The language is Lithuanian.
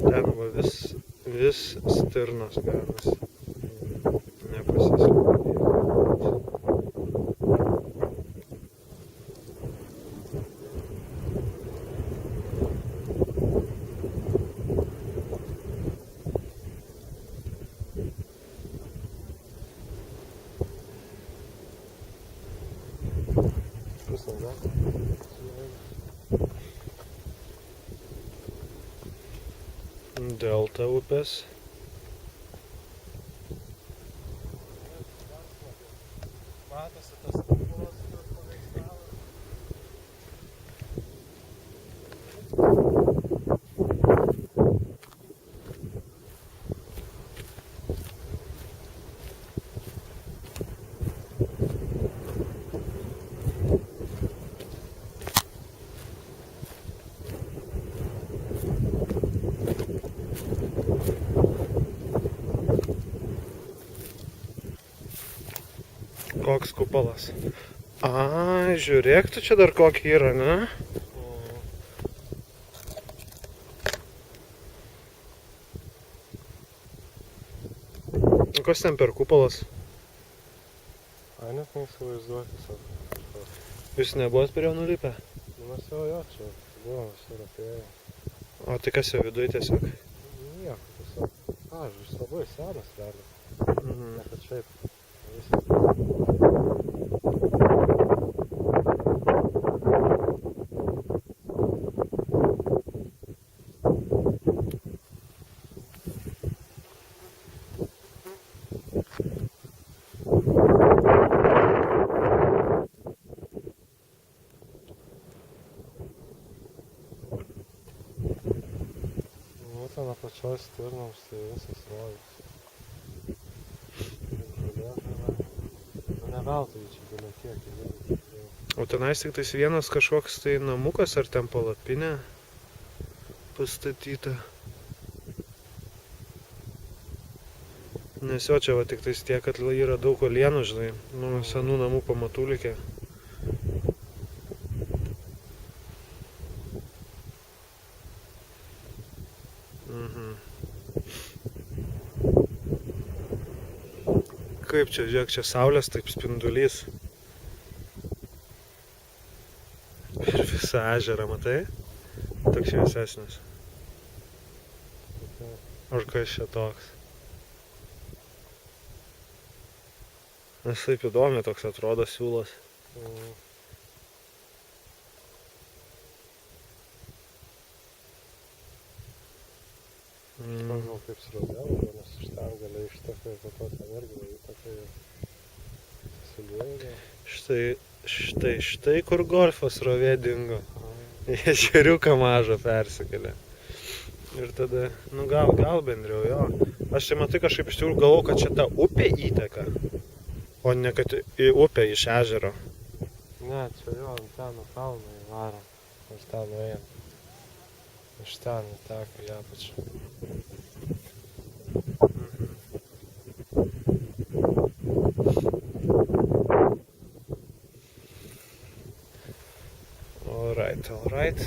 ten va vis stirnos ganosi. Nepasislėpė. Delta upės. Matosi tas kupolas, kur paveiksavo. Koks kupolas. Žiūrėk, tu čia dar kokį yra, ne? Kas ten per kupolas? Net neįsivaizduoti savo. Jūs nebuvot prie jo nulipę? Mes jo čia buvom visur apėję. O tai kas jo viduje tiesiog? Nieko, tiesiog. Jis labai senas realiai. Ne, kad šiaip. Ten apačios stirnoms tai visas rojus. Ne veltui čia galiu kiek. O tenais tik tais vienas kažkoks tai namukas ar ten palapinė pastatyta. Nes jo čia va tik tais tiek, kad yra daug uolienų, žinai, nuo senų namų pamatų likę. Kaip čia, žiūrėk, čia saulės taip spindulys. Per visą ežerą, matai? Toks šviesesnis. Ar kas čia toks? Nes taip įdomi toks atrodo siūlas. Gal kaip srovė, nes iš ten gali išteka ir po to ten irgi įtaka ir susilieja. Štai kur golfo srovė dingo. Į ežeriuką mažą persikėlė. Ir tada, nu gal bendriau, jo. Aš čia matai kažkaip iš tikrųjų galvojau, kad čia ta upė įteka, o ne kad į upę iš ežero. Ne, čia jo, ant ten nuo kalno įvaro. Iš ten nuėjom. Iš ten įteka į apačią. All right.